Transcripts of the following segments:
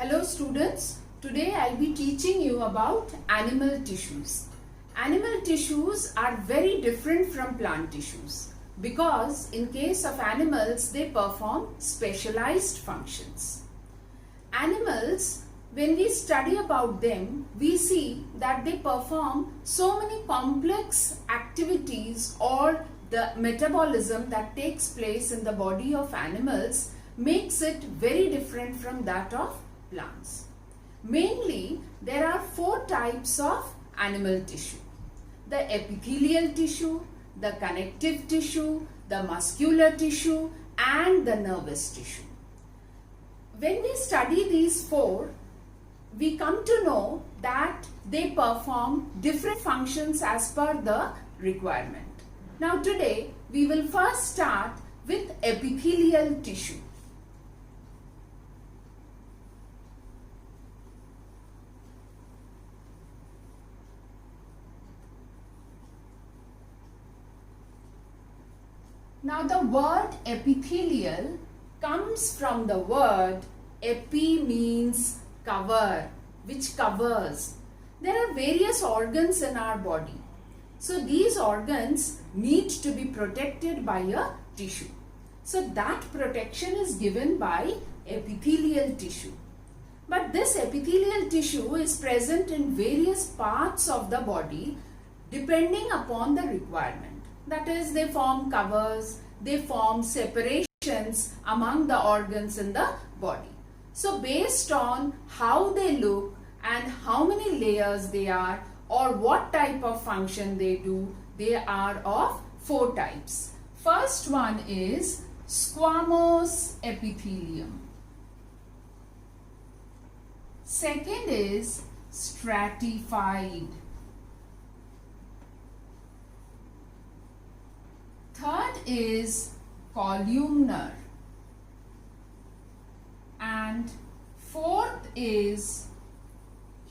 Hello students, today I'll be teaching you about animal tissues. Animal tissues are very different from plant tissues because in case of animals they perform specialized functions. Animals, when we study about them, we see that they perform so many complex activities, or the metabolism that takes place in the body of animals makes it very different from that of plants. Mainly, there are four types of animal tissue: the epithelial tissue, the connective tissue, the muscular tissue, and the nervous tissue. When we study these four, we come to know that they perform different functions as per the requirement. Now today, we will first start with epithelial tissue. Now the word epithelial comes from the word epi, means cover, which covers. There are various organs in our body. So these organs need to be protected by a tissue. So that protection is given by epithelial tissue. But this epithelial tissue is present in various parts of the body depending upon the requirement. That is, they form covers, they form separations among the organs in the body. So based on how they look and how many layers they are or what type of function they do, they are of four types. First one is squamous epithelium. Second is stratified. Third is columnar, and fourth is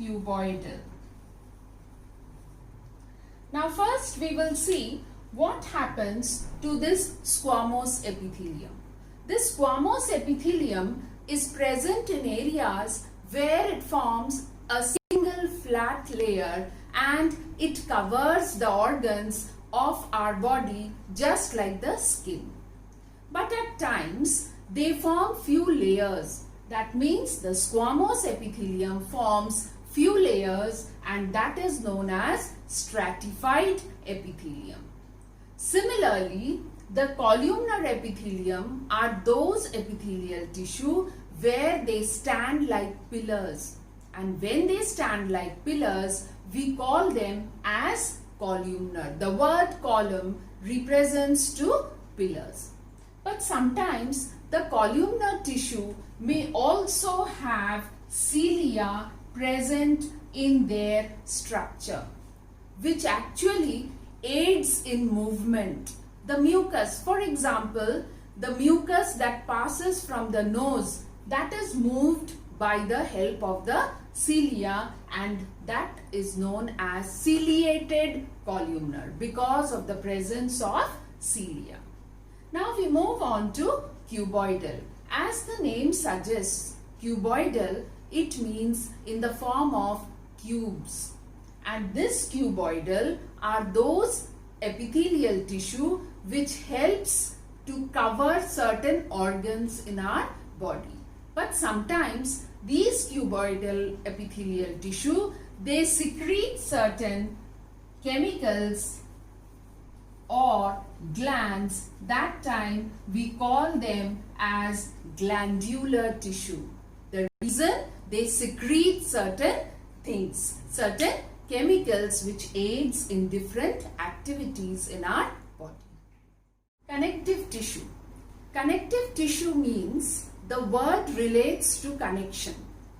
cuboidal. Now first we will see what happens to this squamous epithelium. This squamous epithelium is present in areas where it forms a single flat layer and it covers the organs of our body just like the skin. But at times they form few layers. That means the squamous epithelium forms few layers, and that is known as stratified epithelium. Similarly, the columnar epithelium are those epithelial tissue where they stand like pillars, and when they stand like pillars we call them as columnar. The word column represents two pillars. But sometimes the columnar tissue may also have cilia present in their structure, which actually aids in movement. The mucus, for example, the mucus that passes from the nose, that is moved by the help of the cilia, and that is known as ciliated columnar because of the presence of cilia. Now we move on to cuboidal. As the name suggests, cuboidal, it means in the form of cubes, and this cuboidal are those epithelial tissue which helps to cover certain organs in our body. But sometimes these cuboidal epithelial tissue, they secrete certain chemicals or glands. That time we call them as glandular tissue. The reason, they secrete certain things, certain chemicals which aids in different activities in our body. Connective tissue. Connective tissue means the word relates to connection.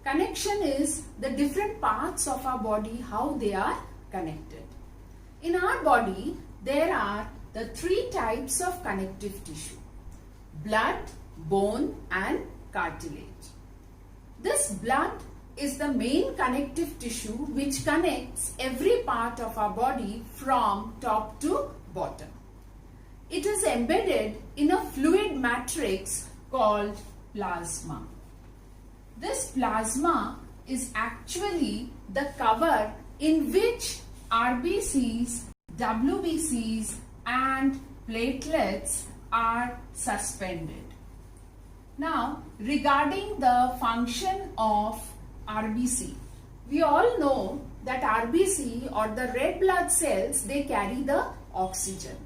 Connection is the different parts of our body, how they are connected. In our body, there are the three types of connective tissue: blood, bone, and cartilage. This blood is the main connective tissue which connects every part of our body from top to bottom. It is embedded in a fluid matrix called plasma. This plasma is actually the cover in which RBCs, WBCs and platelets are suspended. Now, regarding the function of RBC, we all know that RBC or the red blood cells, they carry the oxygen.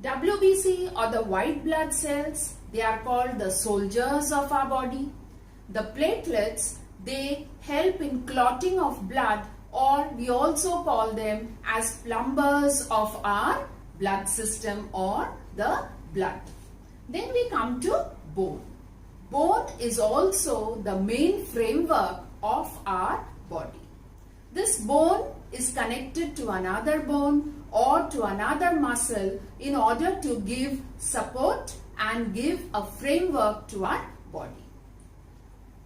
WBC or the white blood cells, they are called the soldiers of our body. The platelets, they help in clotting of blood, or we also call them as plumbers of our blood system or the blood. Then we come to bone. Bone is also the main framework of our body. This bone is connected to another bone or to another muscle in order to give support and give a framework to our body.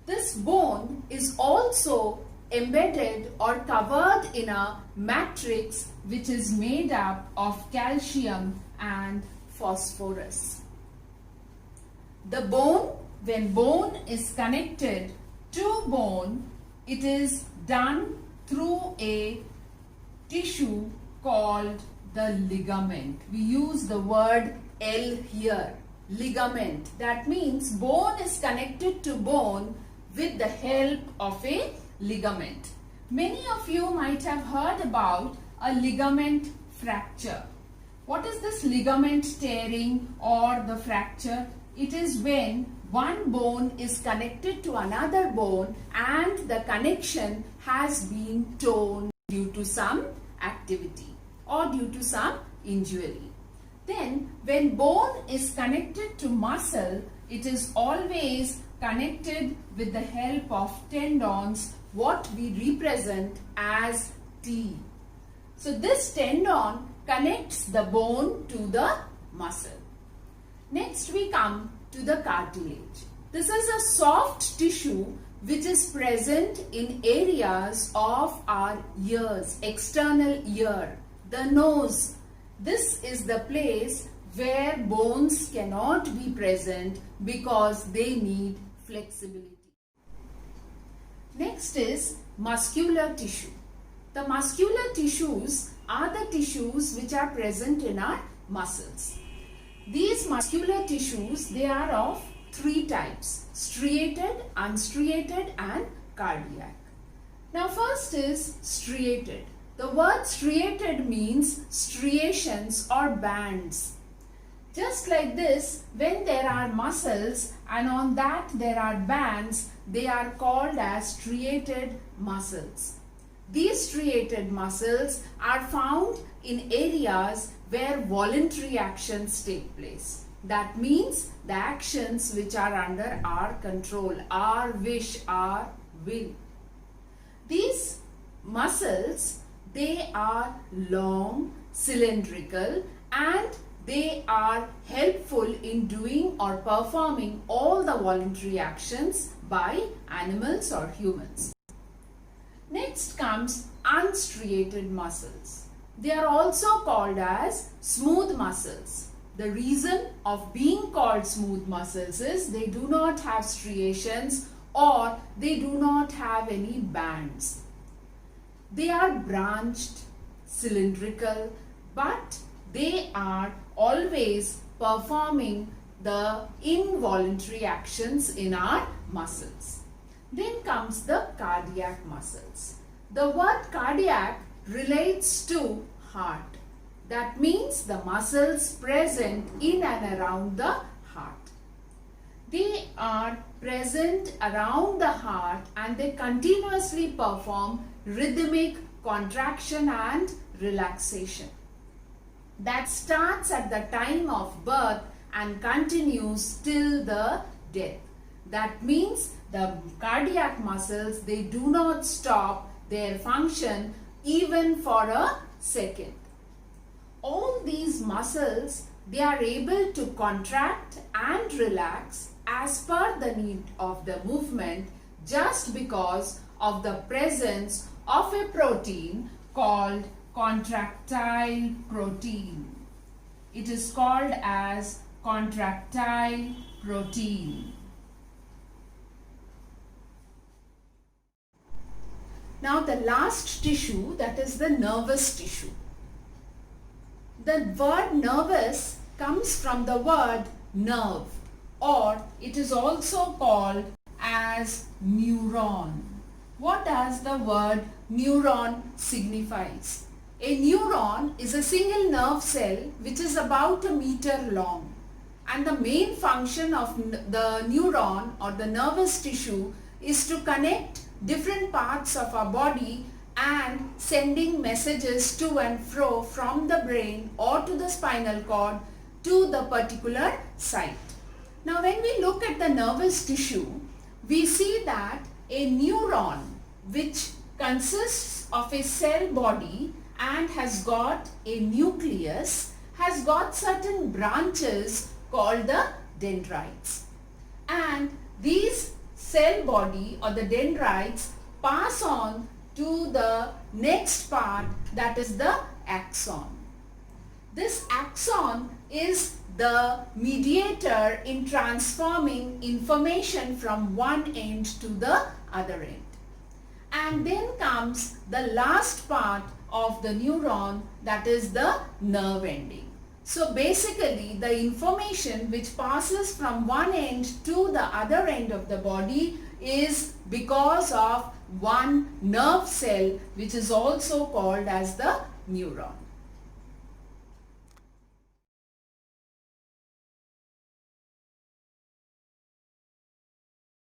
This bone is also embedded or covered in a matrix which is made up of calcium and phosphorus. The bone, when bone is connected to bone, it is done through a tissue called the ligament. We use the word L here, ligament. That means bone is connected to bone with the help of a ligament. Many of you might have heard about a ligament fracture. What is this ligament tearing or the fracture? It is when one bone is connected to another bone and the connection has been torn due to some activity or due to some injury. Then when bone is connected to muscle, it is always connected with the help of tendons, what we represent as T. So this tendon connects the bone to the muscle. Next we come to the cartilage. This is a soft tissue which is present in areas of our ears, external ear, the nose. This is the place where bones cannot be present because they need flexibility. Next is muscular tissue. The muscular tissues are the tissues which are present in our muscles. These muscular tissues, they are of three types: striated, unstriated and cardiac. Now first is striated. The word striated means striations or bands. Just like this, when there are muscles and on that there are bands, they are called as striated muscles. These striated muscles are found in areas where voluntary actions take place. That means the actions which are under our control, our wish, our will. These muscles, they are long, cylindrical and they are helpful in doing or performing all the voluntary actions by animals or humans. Next comes unstriated muscles. They are also called as smooth muscles. The reason of being called smooth muscles is they do not have striations or they do not have any bands. They are branched, cylindrical, but they are always performing the involuntary actions in our muscles. Then comes the cardiac muscles. The word cardiac relates to heart. That means the muscles present in and around the heart. They are present around the heart and they continuously perform rhythmic contraction and relaxation. That starts at the time of birth and continues till the death. That means the cardiac muscles, they do not stop their function even for a second. All these muscles, they are able to contract and relax as per the need of the movement just because of the presence of a protein called contractile protein. It is called as contractile protein. Now the last tissue, that is the nervous tissue. The word nervous comes from the word nerve, or it is also called as neuron. What does the word neuron signifies? A neuron is a single nerve cell which is about a meter long, and the main function of the neuron or the nervous tissue is to connect different parts of our body and sending messages to and fro from the brain or to the spinal cord to the particular site. Now when we look at the nervous tissue, we see that a neuron, which consists of a cell body and has got a nucleus, has got certain branches called the dendrites. And these cell body or the dendrites pass on to the next part, that is the axon. This axon is the mediator in transforming information from one end to the other end. And then comes the last part of the neuron, that is the nerve ending. So basically the information which passes from one end to the other end of the body is because of one nerve cell, which is also called as the neuron.